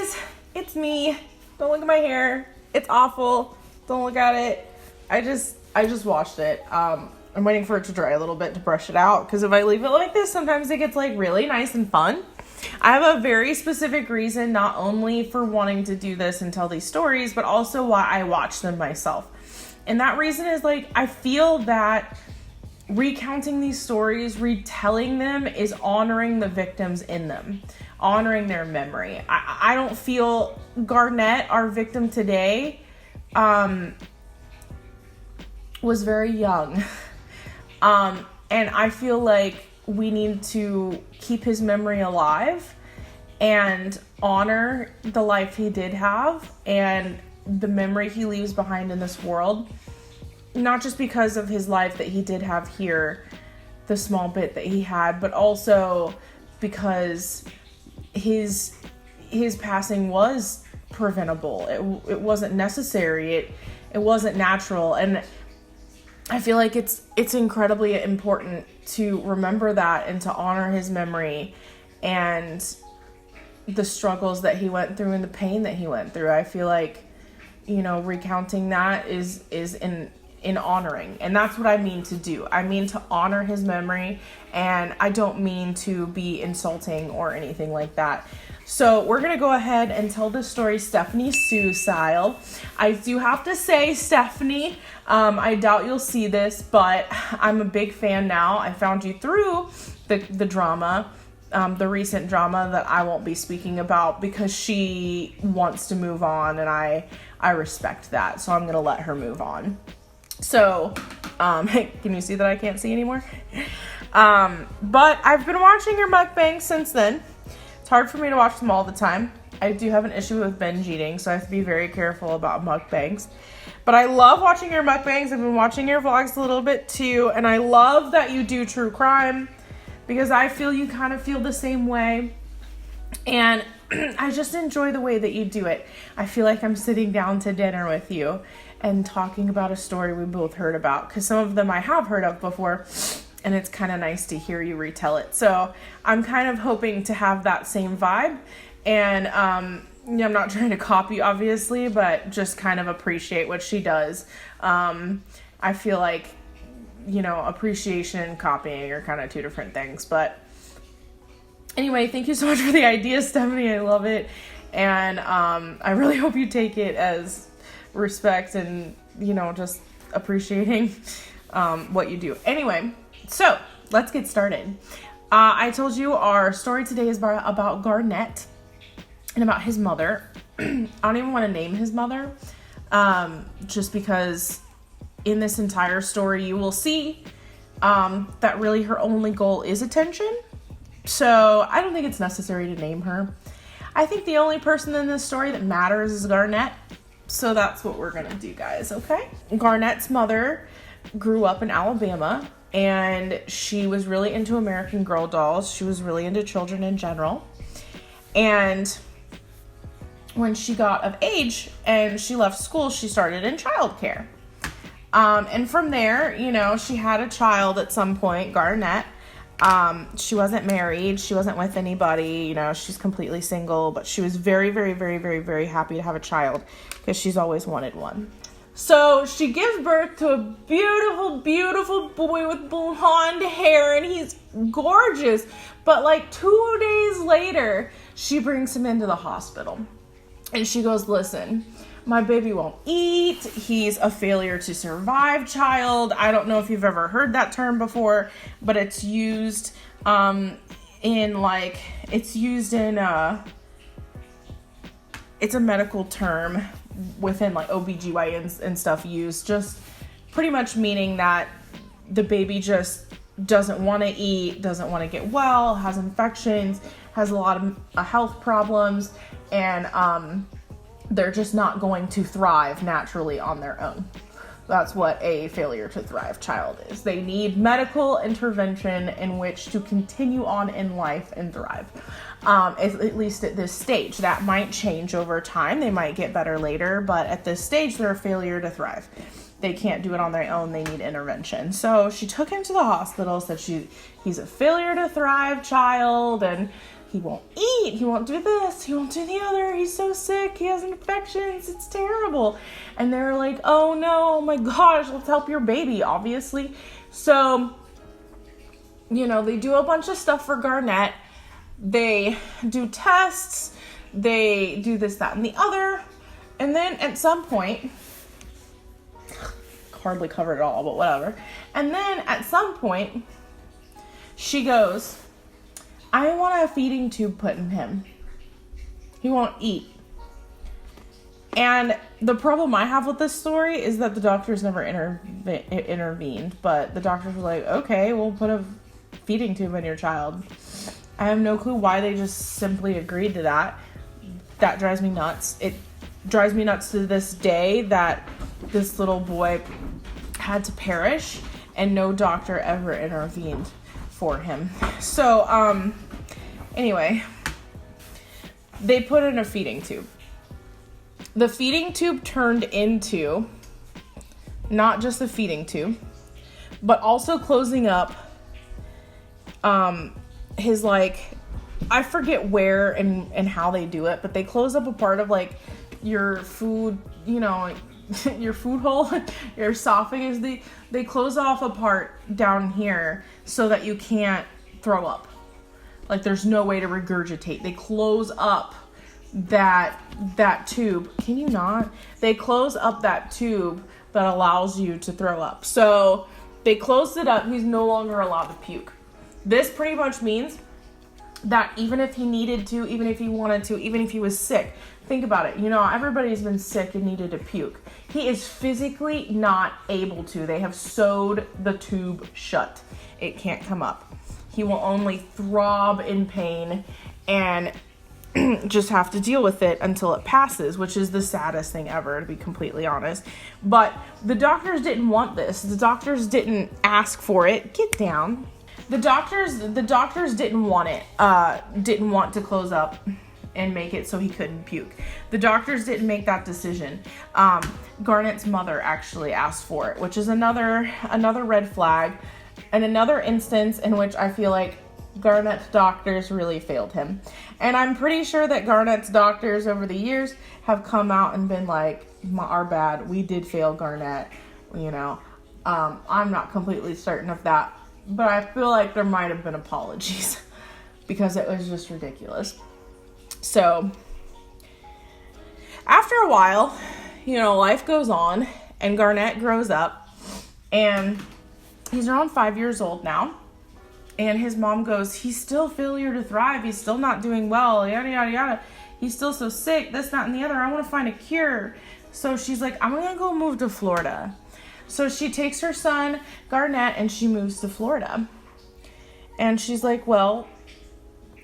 guys, it's me. Don't look at my hair. It's awful. Don't look at it. I just washed it. I'm waiting for it to dry a little bit to brush it out, because if I leave it like this, sometimes it gets like really nice and fun. I have a very specific reason, not only for wanting to do this and tell these stories, but also why I watch them myself. And that reason is like, I feel that recounting these stories, retelling them, is honoring the victims in them, honoring their memory. I don't feel Garnett, our victim today, was very young. And I feel like we need to keep his memory alive and honor the life he did have and the memory he leaves behind in this world. Not just because of his life that he did have here, the small bit that he had, but also because his passing was preventable. It wasn't necessary. It wasn't natural. And I feel like it's incredibly important to remember that and to honor his memory and the struggles that he went through and the pain that he went through. I feel like, recounting that is in honoring. And that's what I mean to do. I mean to honor his memory, and I don't mean to be insulting or anything like that. So we're going to go ahead and tell this story Stephanie Sue style. I do have to say, Stephanie, I doubt you'll see this, but I'm a big fan now. I found you through the drama, the recent drama that I won't be speaking about, because she wants to move on, and I respect that. So I'm going to let her move on. So, can you see that I can't see anymore? But I've been watching her mukbangs since then. It's hard for me to watch them all the time. I do have an issue with binge eating, so I have to be very careful about mukbangs. But I love watching your mukbangs. I've been watching your vlogs a little bit too, and I love that you do true crime, because I feel you kind of feel the same way. And I just enjoy the way that you do it. I feel like I'm sitting down to dinner with you and talking about a story we both heard about, because some of them I have heard of before, and it's kind of nice to hear you retell it. So I'm kind of hoping to have that same vibe, and I'm not trying to copy, obviously, but just kind of appreciate what she does. I feel like, appreciation and copying are kind of two different things, but anyway, thank you so much for the idea, Stephanie. I love it, and I really hope you take it as respect and, just appreciating what you do. Anyway, so let's get started. I told you our story today is about Garnett and about his mother. I don't even want to name his mother, just because in this entire story you will see that really her only goal is attention. So I don't think it's necessary to name her. I think the only person in this story that matters is Garnett. So that's what we're gonna do, guys, okay? Garnett's mother grew up in Alabama, and she was really into American Girl dolls. She was really into children in general. And when she got of age and she left school, she started in childcare. And from there, she had a child at some point, Garnett. She wasn't married. She wasn't with anybody. She's completely single, but she was very, very, very, very, very happy to have a child, because she's always wanted one. So she gives birth to a beautiful, beautiful boy with blonde hair, and he's gorgeous. But like 2 days later, she brings him into the hospital, and she goes, "Listen, my baby won't eat. He's a failure to survive child." I don't know if you've ever heard that term before, but it's used it's a medical term within like OBGYNs and stuff used, just pretty much meaning that the baby just doesn't want to eat, doesn't want to get well, has infections, has a lot of health problems, and they're just not going to thrive naturally on their own. That's what a failure to thrive child is. They need medical intervention in which to continue on in life and thrive. At least at this stage. That might change over time. They might get better later, but at this stage, they're a failure to thrive. They can't do it on their own. They need intervention. So she took him to the hospital, said he's a failure to thrive child, and he won't eat, he won't do this, he won't do the other, he's so sick, he has infections, it's terrible. And they're like, oh no, oh my gosh, let's help your baby, obviously. So, you know, they do a bunch of stuff for Garnett. They do tests, they do this, that, and the other. And then at some point, hardly covered it all, but whatever. And then at some point, she goes, I want a feeding tube put in him. He won't eat. And the problem I have with this story is that the doctors never intervened, but the doctors were like, okay, we'll put a feeding tube in your child. I have no clue why they just simply agreed to that. That drives me nuts. It drives me nuts to this day that this little boy had to perish and no doctor ever intervened for him. So, anyway, they put in a feeding tube. The feeding tube turned into not just a feeding tube, but also closing up, his, like, I forget where and how they do it, but they close up a part of, like, your food, you know, your food hole, your esophagus. They close off a part down here so that you can't throw up. Like, there's no way to regurgitate. They close up that tube. Can you not? They close up that tube that allows you to throw up. So they closed it up. He's no longer allowed to puke. This pretty much means that even if he needed to, even if he wanted to, even if he was sick, think about it. You know, everybody's been sick and needed to puke. He is physically not able to. They have sewed the tube shut. It can't come up. He will only throb in pain and just have to deal with it until it passes, which is the saddest thing ever, to be completely honest. But the doctors didn't want this. The doctors didn't ask for it. Get down. The doctors didn't want it, didn't want to close up and make it so he couldn't puke. The doctors didn't make that decision. Garnett's mother actually asked for it, which is another red flag and another instance in which I feel like Garnett's doctors really failed him. And I'm pretty sure that Garnett's doctors over the years have come out and been like, our bad, we did fail Garnett, you know. I'm not completely certain of that, but I feel like there might have been apologies because it was just ridiculous. So after a while, you know, life goes on and Garnett grows up and he's around 5 years old now. And his mom goes, he's still failure to thrive. He's still not doing well, yada, yada, yada. He's still so sick, this, that, and the other. I want to find a cure. So she's like, I'm going to go move to Florida. So she takes her son, Garnett, and she moves to Florida. And she's like, well,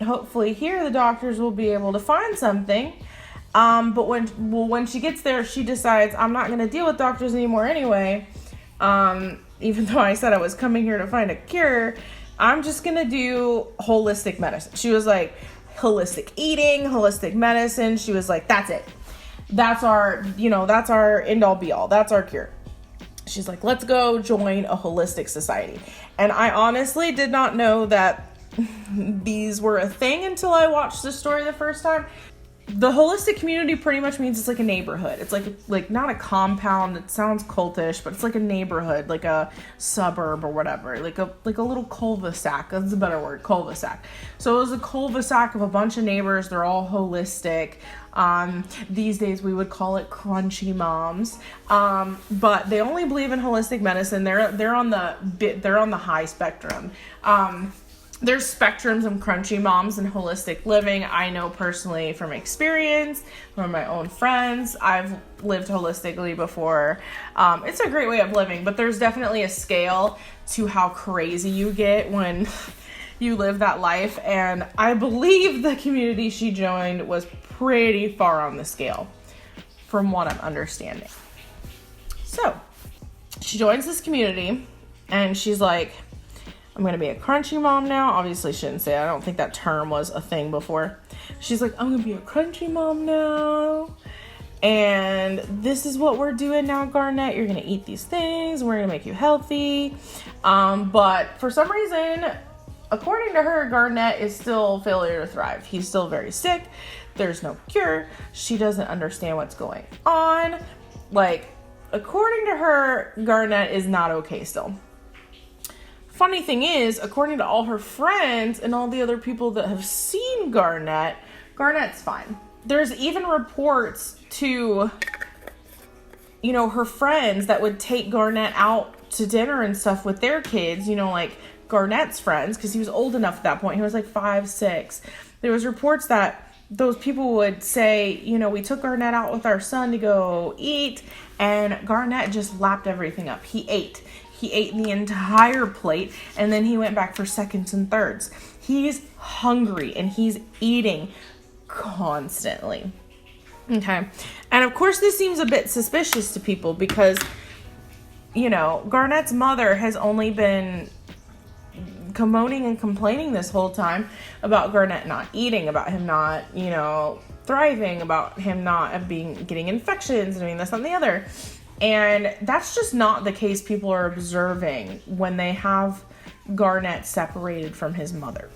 hopefully here the doctors will be able to find something. But when she gets there, she decides, I'm not going to deal with doctors anymore anyway. Even though I said I was coming here to find a cure, I'm just going to do holistic medicine. She was like, holistic eating, holistic medicine. She was like, that's it. That's our end all be all. That's our cure. She's like, let's go join a holistic society. And I honestly did not know that these were a thing until I watched this story the first time. The holistic community pretty much means it's like a neighborhood. It's like not a compound. It sounds cultish, but it's like a neighborhood, like a suburb or whatever, like a little cul-de-sac. That's a better word, cul-de-sac. So it was a cul-de-sac of a bunch of neighbors. They're all holistic. These days we would call it crunchy moms. But they only believe in holistic medicine. They're on the high spectrum. There's spectrums of crunchy moms and holistic living. I know personally from experience, from my own friends. I've lived holistically before. It's a great way of living, but there's definitely a scale to how crazy you get when you live that life. And I believe the community she joined was pretty far on the scale from what I'm understanding. So she joins this community and she's like, I'm going to be a crunchy mom now. Obviously, shouldn't say. I don't think that term was a thing before. She's like, I'm going to be a crunchy mom now. And this is what we're doing now, Garnett. You're going to eat these things. We're going to make you healthy. But for some reason, according to her, Garnett is still failure to thrive. He's still very sick. There's no cure. She doesn't understand what's going on. Like, according to her, Garnett is not okay still. Funny thing is, according to all her friends and all the other people that have seen Garnett, Garnett's fine. There's even reports to, you know, her friends that would take Garnett out to dinner and stuff with their kids, you know, like Garnett's friends, because he was old enough at that point. He was like 5, 6. There was reports that those people would say, you know, we took Garnett out with our son to go eat, and Garnett just lapped everything up. He ate the entire plate, and then he went back for seconds and thirds. He's hungry, and he's eating constantly. Okay. And of course, this seems a bit suspicious to people because, you know, Garnett's mother has only been bemoaning and complaining this whole time about Garnett not eating, about him not, you know, thriving, about him not getting infections, doing this and the other. And that's just not the case people are observing when they have Garnett separated from his mother.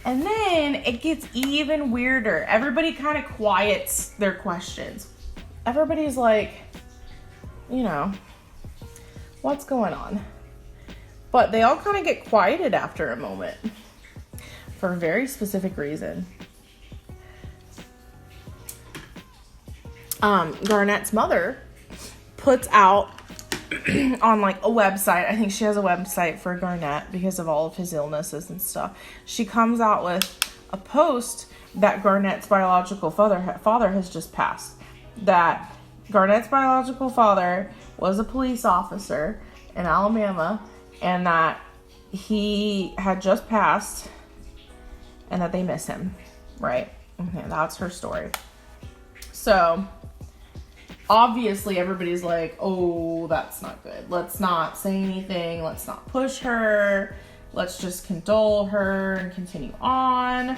And then it gets even weirder. Everybody kind of quiets their questions. Everybody's like, you know, what's going on? But they all kind of get quieted after a moment for a very specific reason. Garnett's mother puts out on like a website. I think she has a website for Garnett because of all of his illnesses and stuff. She comes out with a post that Garnett's biological father has just passed. That Garnett's biological father was a police officer in Alabama, and that he had just passed, and that they miss him. Right? Okay, that's her story. So obviously, everybody's like, oh, that's not good. Let's not say anything. Let's not push her. Let's just condole her and continue on.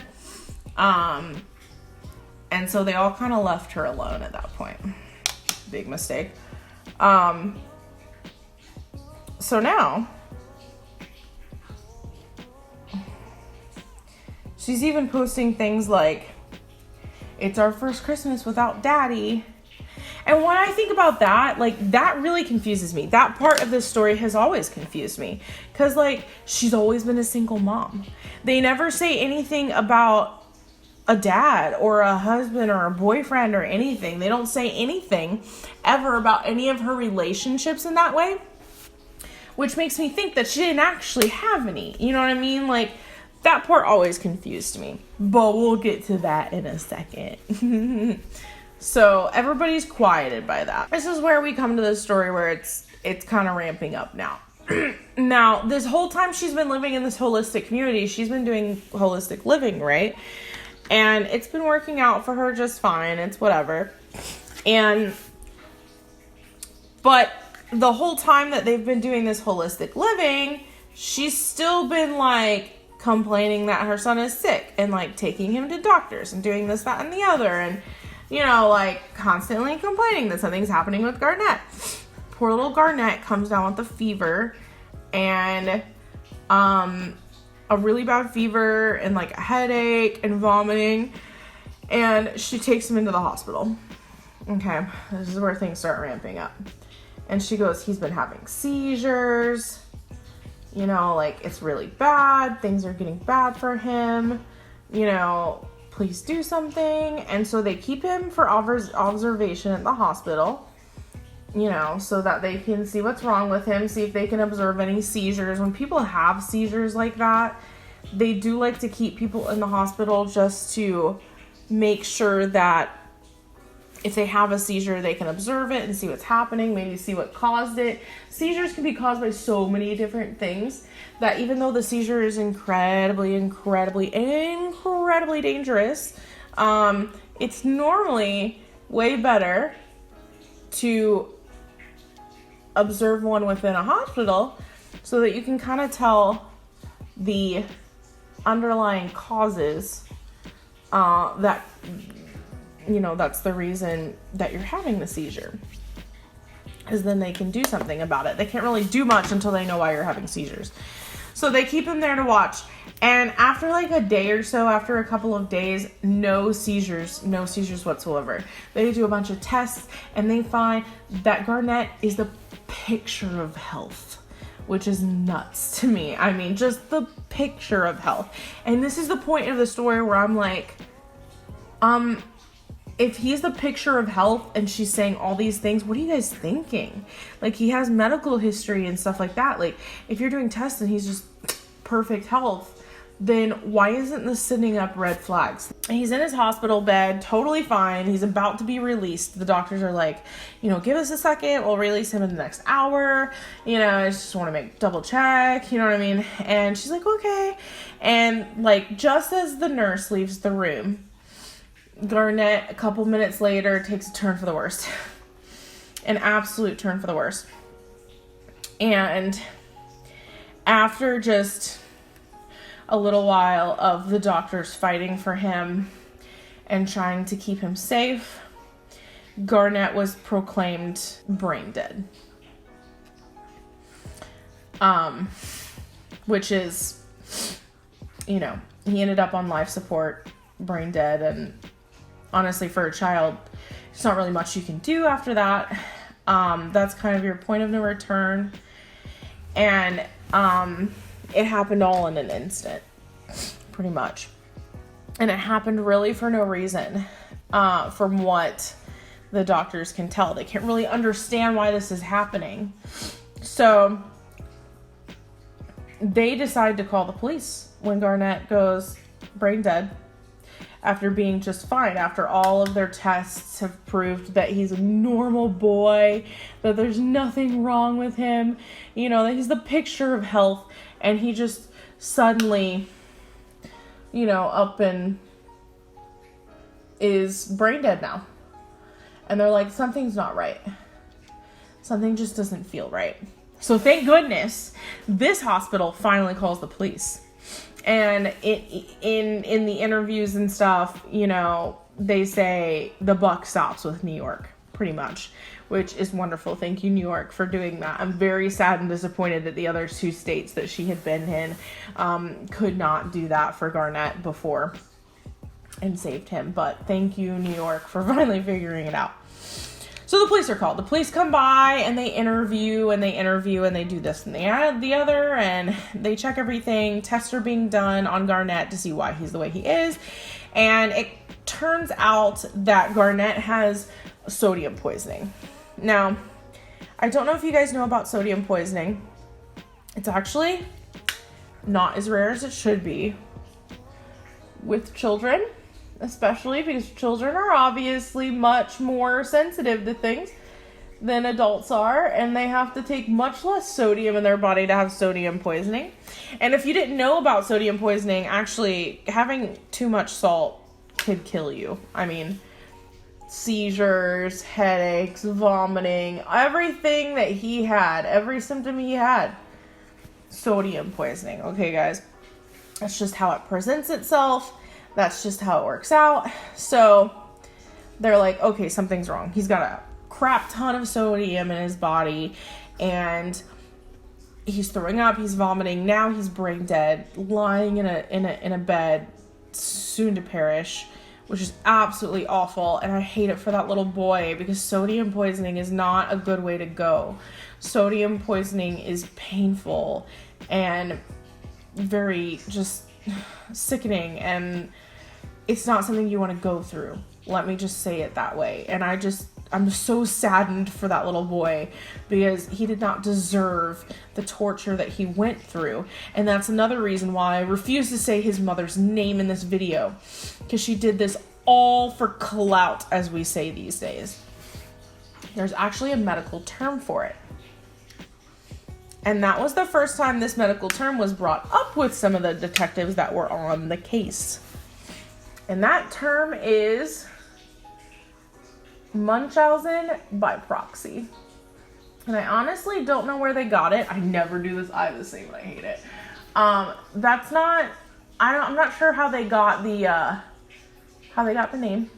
And so they all kind of left her alone at that point. Big mistake. So now, she's even posting things like, it's our first Christmas without Daddy. And when I think about that, like, that really confuses me. That part of this story has always confused me. Because, like, she's always been a single mom. They never say anything about a dad or a husband or a boyfriend or anything. They don't say anything ever about any of her relationships in that way. Which makes me think that she didn't actually have any. You know what I mean? Like, that part always confused me. But we'll get to that in a second. So everybody's quieted by that. This is where we come to the story where it's kind of ramping up now. Now, this whole time she's been living in this holistic community, she's been doing holistic living, right? And it's been working out for her just fine. It's whatever. But the whole time that they've been doing this holistic living, she's still been like complaining that her son is sick and like taking him to doctors and doing this, that, and the other. And you know, like, constantly complaining that something's happening with Garnett. Poor little Garnett comes down with a fever and a really bad fever and, like, a headache and vomiting. And she takes him into the hospital. Okay, this is where things start ramping up. And she goes, he's been having seizures. You know, like, it's really bad. Things are getting bad for him. You know, please do something. And so they keep him for observation at the hospital, you know, so that they can see what's wrong with him, see if they can observe any seizures. When people have seizures like that, they do like to keep people in the hospital just to make sure that if they have a seizure, they can observe it and see what's happening, maybe see what caused it. Seizures can be caused by so many different things that even though the seizure is incredibly dangerous, it's normally way better to observe one within a hospital so that you can kind of tell the underlying causes that, you know, that's the reason that you're having the seizure. Because then they can do something about it. They can't really do much until they know why you're having seizures. So they keep him there to watch. And after like a day or so, after a couple of days, no seizures whatsoever. They do a bunch of tests and they find that Garnett is the picture of health, which is nuts to me. I mean, just the picture of health. And this is the point of the story where I'm like, if he's the picture of health and she's saying all these things, what are you guys thinking? Like, he has medical history and stuff like that. Like, if you're doing tests and he's just perfect health, then why isn't this sending up red flags? He's in his hospital bed, totally fine. He's about to be released. The doctors are like, give us a second. We'll release him in the next hour. I just want to double check. You know what I mean? And she's like, okay. And like, just as the nurse leaves the room, Garnett, a couple minutes later, takes a turn for the worst. An absolute turn for the worst. And after just a little while of the doctors fighting for him and trying to keep him safe, Garnett was proclaimed brain dead. Which is, he ended up on life support, brain dead, and honestly, for a child, there's not really much you can do after that. That's kind of your point of no return. And it happened all in an instant, pretty much. And it happened really for no reason, from what the doctors can tell. They can't really understand why this is happening. So they decide to call the police when Garnett goes brain dead, after being just fine, after all of their tests have proved that he's a normal boy, that there's nothing wrong with him, that he's the picture of health, and he just suddenly, up and is brain dead now. And they're like, something's not right. Something just doesn't feel right. So thank goodness this hospital finally calls the police. And in the interviews and stuff, they say the buck stops with New York, pretty much, which is wonderful. Thank you, New York, for doing that. I'm very sad and disappointed that the other two states that she had been in could not do that for Garnett before and saved him. But thank you, New York, for finally figuring it out. So the police are called. The police come by and they interview and they do this and the other, and they check everything. Tests are being done on Garnett to see why he's the way he is. And it turns out that Garnett has sodium poisoning. Now, I don't know if you guys know about sodium poisoning. It's actually not as rare as it should be with children. Especially because children are obviously much more sensitive to things than adults are, and they have to take much less sodium in their body to have sodium poisoning. And if you didn't know about sodium poisoning, actually having too much salt could kill you. I mean, seizures, headaches, vomiting, everything that he had, every symptom he had, sodium poisoning. Okay, guys, that's just how it presents itself. That's just how it works out. So they're like, okay, something's wrong. He's got a crap ton of sodium in his body, and he's throwing up, he's vomiting. Now he's brain dead, lying in a bed, soon to perish, which is absolutely awful. And I hate it for that little boy, because sodium poisoning is not a good way to go. Sodium poisoning is painful and very just sickening, and it's not something you want to go through. Let me just say it that way. And I'm so saddened for that little boy, because he did not deserve the torture that he went through. And that's another reason why I refuse to say his mother's name in this video, because she did this all for clout, as we say these days. There's actually a medical term for it. And that was the first time this medical term was brought up with some of the detectives that were on the case. And that term is Munchausen by proxy. And I honestly don't know where they got it. I never do this. I the same, and I hate it. I'm not sure how they got the name.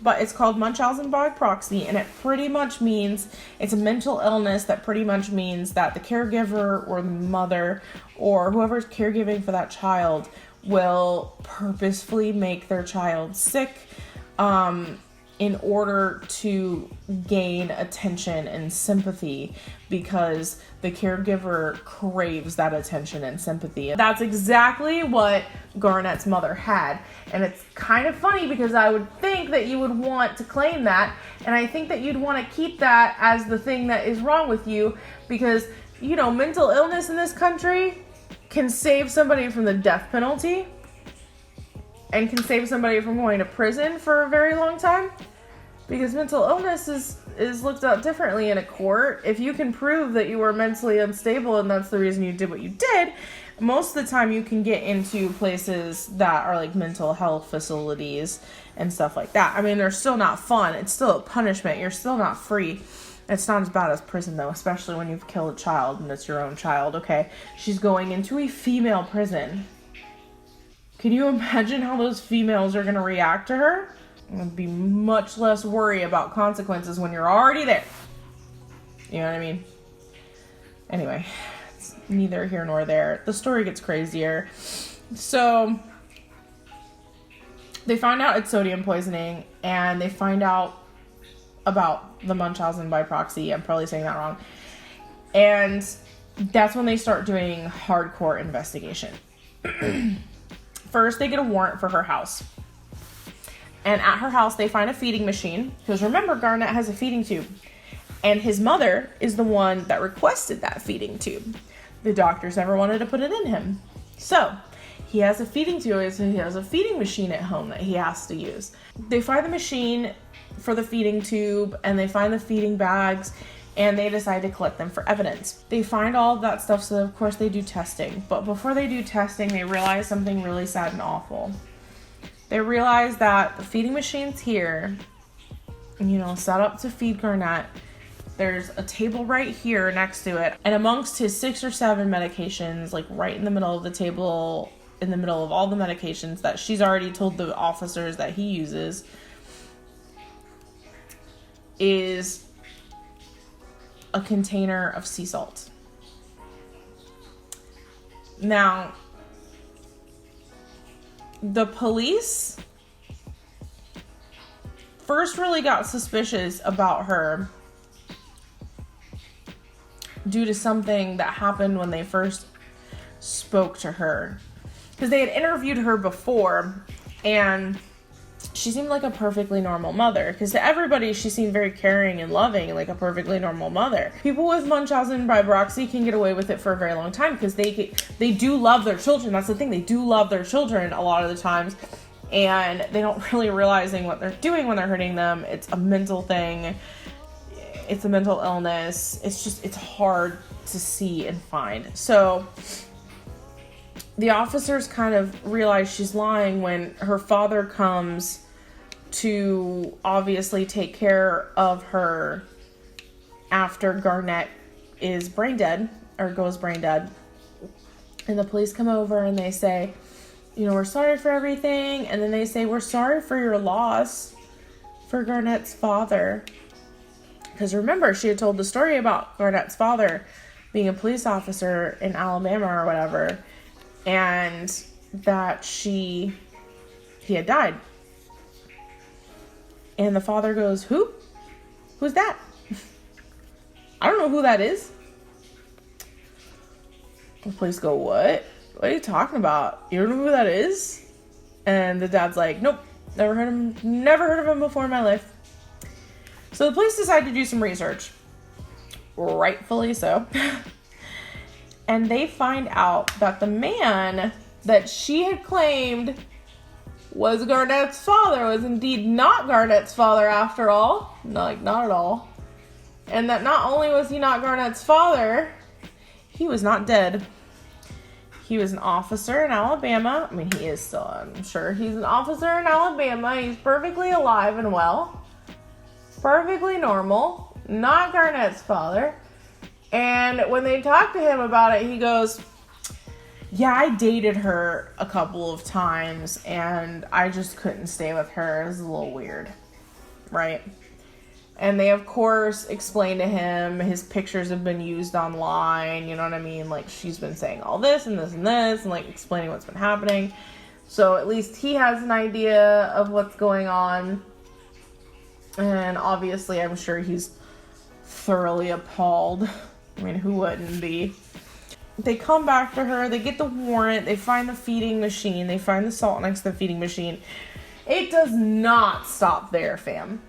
but it's called Munchausen by proxy, and it pretty much means it's a mental illness that pretty much means that the caregiver or the mother or whoever's caregiving for that child will purposefully make their child sick in order to gain attention and sympathy, because the caregiver craves that attention and sympathy. That's exactly what Garnett's mother had. And it's kind of funny because I would think that you would want to claim that, and I think that you'd want to keep that as the thing that is wrong with you, because, you know, mental illness in this country can save somebody from the death penalty and can save somebody from going to prison for a very long time, because mental illness is looked at differently in a court. If you can prove that you were mentally unstable and that's the reason you did what you did, most of the time you can get into places that are like mental health facilities and stuff like that. I mean, they're still not fun. It's still a punishment. You're still not free. It's not as bad as prison, though, especially when you've killed a child and it's your own child, okay? She's going into a female prison. Can you imagine how those females are going to react to her? There'd be much less worry about consequences when you're already there. You know what I mean? Anyway, it's neither here nor there. The story gets crazier. So, they find out it's sodium poisoning, and they find out about the Munchausen by proxy. I'm probably saying that wrong. And that's when they start doing hardcore investigation. First, they get a warrant for her house. And at her house, they find a feeding machine. Because remember, Garnett has a feeding tube. And his mother is the one that requested that feeding tube. The doctors never wanted to put it in him. So, he has a feeding tube. So he has a feeding machine at home that he has to use. They find the machine for the feeding tube. And they find the feeding bags. And they decide to collect them for evidence. They find all of that stuff. So, of course, they do testing. But before they do testing, they realize something really sad and awful. They realize that the feeding machine's here, you know, set up to feed Garnett. There's a table right here next to it. And amongst his 6 or 7 medications, like right in the middle of the table, in the middle of all the medications that she's already told the officers that he uses, is a container of sea salt. Now, the police first really got suspicious about her due to something that happened when they first spoke to her. Because they had interviewed her before, and she seemed like a perfectly normal mother. Because to everybody, she seemed very caring and loving, like a perfectly normal mother. People with Munchausen by proxy can get away with it for a very long time because they do love their children. That's the thing. They do love their children a lot of the times. And they don't really realizing what they're doing when they're hurting them. It's a mental thing. It's a mental illness. It's hard to see and find. So the officers kind of realize she's lying when her father comes to obviously take care of her after Garnett is brain dead, or goes brain dead. And the police come over and they say, you know, we're sorry for everything. And then they say, we're sorry for your loss for Garnett's father. Because remember, she had told the story about Garnett's father being a police officer in Alabama or whatever. And that he had died. And the father goes, who? Who's that? I don't know who that is. The police go, what? What are you talking about? You don't know who that is? And the dad's like, nope, never heard of him before in my life. So the police decide to do some research. Rightfully so. And they find out that the man that she had claimed was Garnett's father was indeed not Garnett's father after all. Not at all. And that not only was he not Garnett's father, he was not dead. He was an officer in Alabama. I mean, he is still, I'm sure. He's an officer in Alabama. He's perfectly alive and well. Perfectly normal. Not Garnett's father. And when they talked to him about it, he goes, yeah, I dated her a couple of times, and I just couldn't stay with her. It was a little weird. right? And they, of course, explain to him his pictures have been used online, you know what I mean? Like, she's been saying all this and this and this, and, like, explaining what's been happening. So at least he has an idea of what's going on. And obviously, I'm sure he's thoroughly appalled. I mean, who wouldn't be? They come back to her, they get the warrant, they find the feeding machine, they find the salt next to the feeding machine. It does not stop there, fam.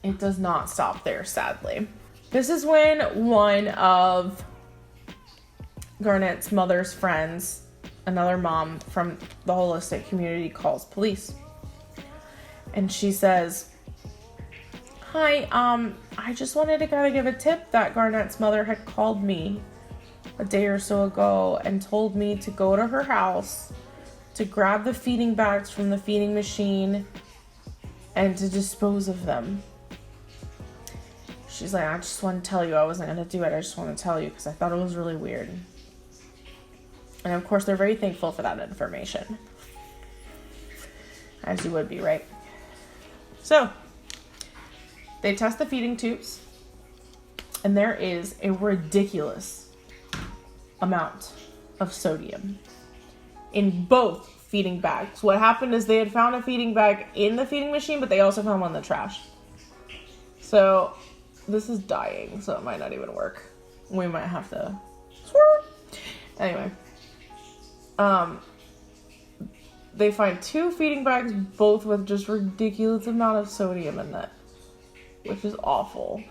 It does not stop there, sadly. This is when one of Garnett's mother's friends, another mom from the holistic community, calls police. And she says, "Hi, I just wanted to kind of give a tip that Garnett's mother had called me a day or so ago and told me to go to her house to grab the feeding bags from the feeding machine and to dispose of them." She's like, "I just want to tell you, I wasn't going to do it. I just want to tell you because I thought it was really weird." And of course, they're very thankful for that information. As you would be, right? So, they test the feeding tubes, and there is a ridiculous amount of sodium in both feeding bags. What happened is they had found a feeding bag in the feeding machine, but they also found one in the trash. So this is dying, so it might not even work. We might have to anyway. They find 2 feeding bags, both with just ridiculous amount of sodium in it, which is awful.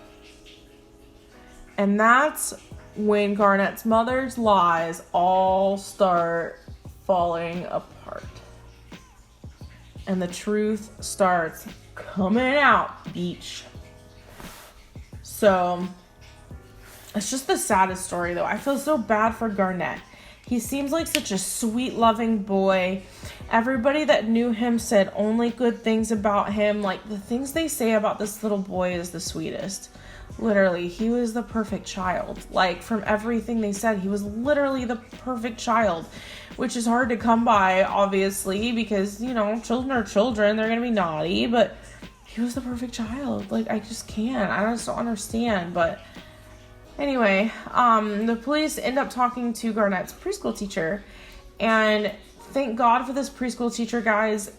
And that's when Garnett's mother's lies all start falling apart. And the truth starts coming out, beach. So, it's just the saddest story, though. I feel so bad for Garnett. He seems like such a sweet, loving boy. Everybody that knew him said only good things about him. Like, the things they say about this little boy is the sweetest. Literally, he was the perfect child. Like, from everything they said, he was literally the perfect child, which is hard to come by, obviously, because, you know, children are children. They're going to be naughty, but he was the perfect child. Like, I just can't. I just don't understand, but anyway, the police end up talking to Garnett's preschool teacher, and thank God for this preschool teacher, guys.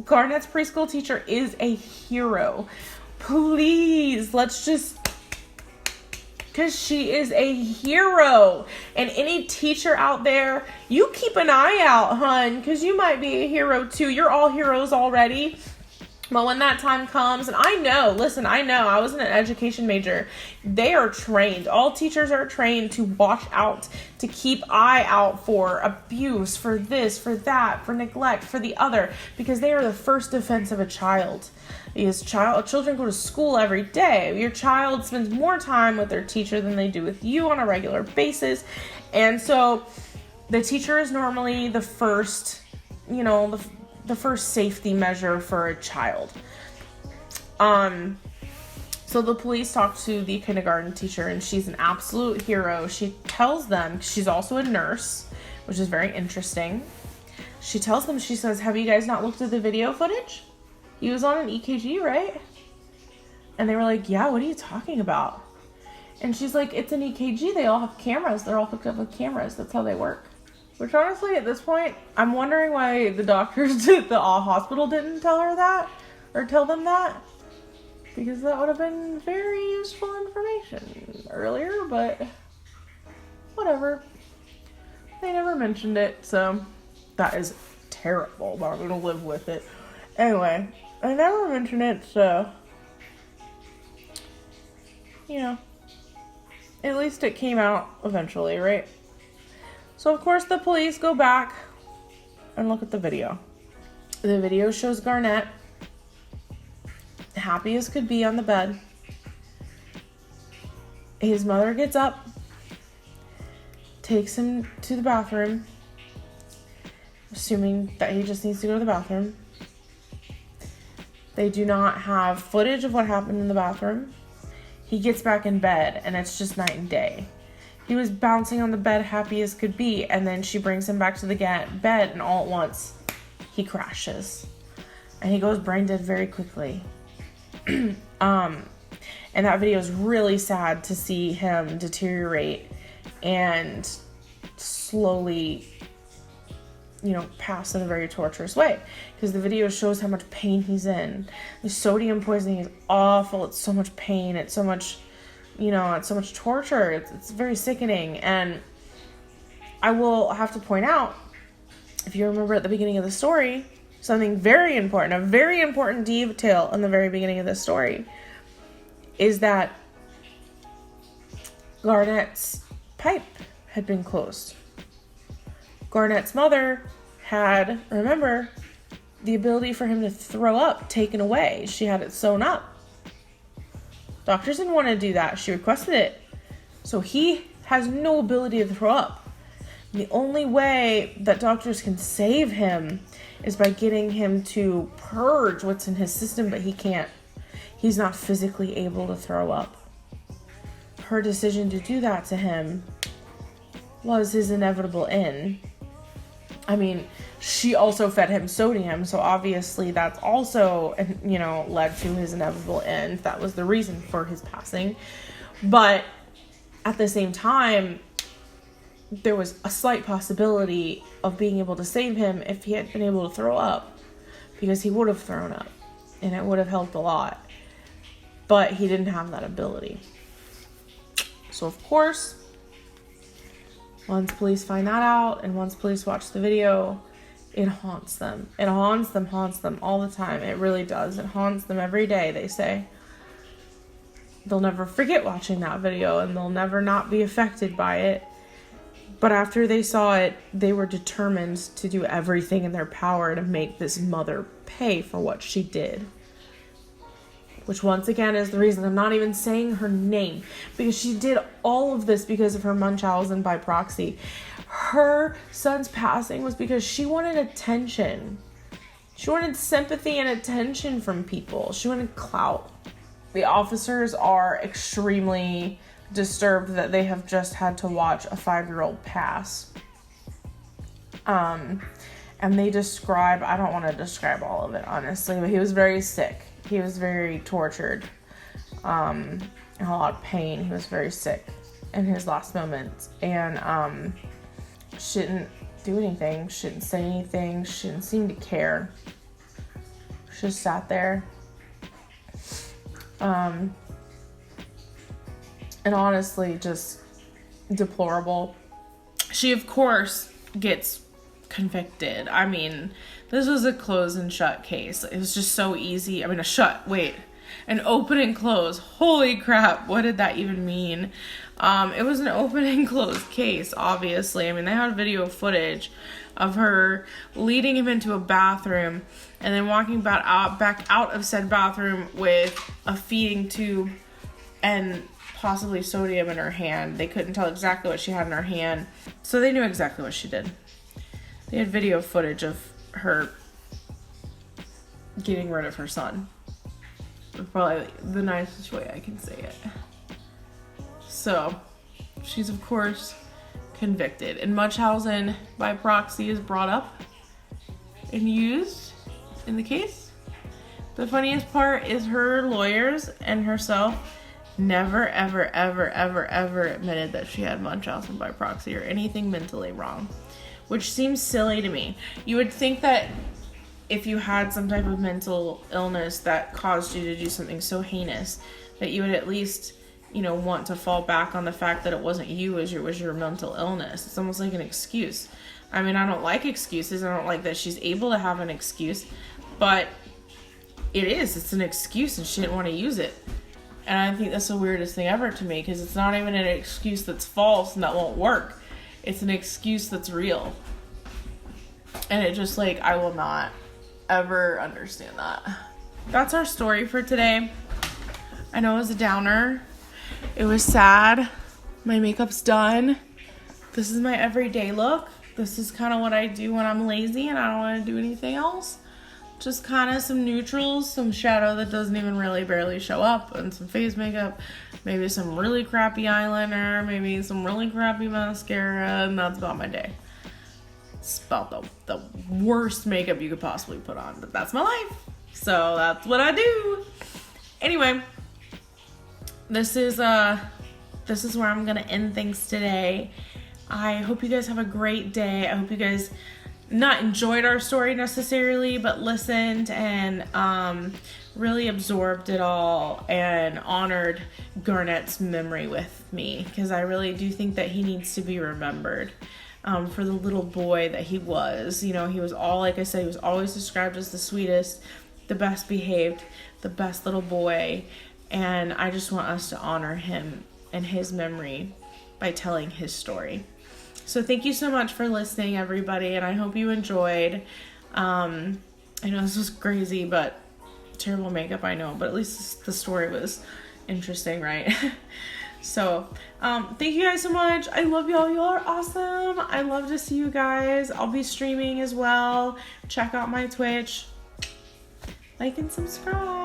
Garnett's preschool teacher is a hero. Please, let's just... because she is a hero. And any teacher out there, you keep an eye out, hun, because you might be a hero too. You're all heroes already. But when that time comes, and I know, I was an education major. They are trained. All teachers are trained to watch out, to keep eye out for abuse, for this, for that, for neglect, for the other, because they are the first defense of a child. Because children go to school every day. Your child spends more time with their teacher than they do with you on a regular basis. And so the teacher is normally the first, the first safety measure for a child. So the police talk to the kindergarten teacher, and she's an absolute hero. She tells them, she's also a nurse, which is very interesting. She tells them, she says, "Have you guys not looked at the video footage? He was on an EKG, right?" And they were like, "Yeah, what are you talking about?" And she's like, "It's an EKG. They all have cameras. They're all hooked up with cameras. That's how they work." Which honestly, at this point, I'm wondering why the doctors at the hospital didn't tell her that, or tell them that, because that would have been very useful information earlier, but whatever. They never mentioned it, so that is terrible, but I'm going to live with it. Anyway, I never mentioned it, so, at least it came out eventually, right? So, of course, the police go back and look at the video. The video shows Garnett happy as could be on the bed. His mother gets up, takes him to the bathroom, assuming that he just needs to go to the bathroom. They do not have footage of what happened in the bathroom. He gets back in bed, and it's just night and day. He was bouncing on the bed happy as could be, and then she brings him back to the bed, and all at once, he crashes. And he goes brain dead very quickly. And that video is really sad to see him deteriorate and slowly, pass in a very torturous way. Because the video shows how much pain he's in. The sodium poisoning is awful. It's so much pain. It's so much, it's so much torture. It's very sickening. And I will have to point out, if you remember at the beginning of the story, something very important, a very important detail in the very beginning of the story, is that Garnett's pipe had been closed. Garnett's mother had, remember, the ability for him to throw up taken away. She had it sewn up. Doctors didn't want to do that. She requested it. So he has no ability to throw up. The only way that doctors can save him is by getting him to purge what's in his system, but he can't. He's not physically able to throw up. Her decision to do that to him was his inevitable end. I mean, she also fed him sodium, so obviously that's also, led to his inevitable end. That was the reason for his passing. But at the same time, there was a slight possibility of being able to save him if he had been able to throw up, because he would have thrown up, and it would have helped a lot. But he didn't have that ability. So of course, once police find that out, and once police watch the video, it haunts them. It haunts them all the time. It really does. It haunts them every day, they say. They'll never forget watching that video, and they'll never not be affected by it. But after they saw it, they were determined to do everything in their power to make this mother pay for what she did. Which once again is the reason I'm not even saying her name, because she did all of this because of her Munchausen by proxy. Her son's passing was because she wanted attention. She wanted sympathy and attention from people. She wanted clout. The officers are extremely disturbed that they have just had to watch a 5-year-old pass. And they describe, I don't want to describe all of it, honestly, but he was very sick. He was very tortured, in a lot of pain. He was very sick in his last moments, and shouldn't do anything, shouldn't say anything, shouldn't seem to care. She just sat there. And honestly, just deplorable. She, of course, gets convicted. I mean, this was a close and shut case. It was just so easy. I mean, an open and close. Holy crap, what did that even mean? It was an open and closed case, obviously. I mean, they had video footage of her leading him into a bathroom and then walking back out of said bathroom with a feeding tube and possibly sodium in her hand. They couldn't tell exactly what she had in her hand, so they knew exactly what she did. They had video footage of her getting rid of her son. Probably the nicest way I can say it. So, she's of course convicted. And Munchausen by proxy is brought up and used in the case. The funniest part is her lawyers and herself never, ever, ever, ever, ever admitted that she had Munchausen by proxy or anything mentally wrong, which seems silly to me. You would think that if you had some type of mental illness that caused you to do something so heinous, that you would at least, want to fall back on the fact that it wasn't you, it was your mental illness. It's almost like an excuse. I mean, I don't like excuses. I don't like that she's able to have an excuse, but it's an excuse and she didn't want to use it. And I think that's the weirdest thing ever to me, because it's not even an excuse that's false and that won't work. It's an excuse that's real. And it just, I will not ever understand that. That's our story for today. I know it was a downer. It was sad. My makeup's done. This is my everyday look. This is kind of what I do when I'm lazy and I don't want to do anything else. Just kind of some neutrals, some shadow that doesn't even really barely show up, and some face makeup, maybe some really crappy eyeliner, maybe some really crappy mascara, and that's about my day. It's about the worst makeup you could possibly put on, but that's my life. So that's what I do. Anyway, this is where I'm gonna end things today. I hope you guys have a great day. I hope you guys not enjoyed our story necessarily, but listened and really absorbed it all and honored Garnett's memory with me, because I really do think that he needs to be remembered for the little boy that he was. You know, he was all, like I said, he was always described as the sweetest, the best behaved, the best little boy, and I just want us to honor him and his memory by telling his story. So thank you so much for listening, everybody, and I hope you enjoyed. I know this was crazy, but terrible makeup, I know, but at least the story was interesting, right? So, thank you guys so much. I love y'all. Y'all are awesome. I love to see you guys. I'll be streaming as well. Check out my Twitch. Like and subscribe.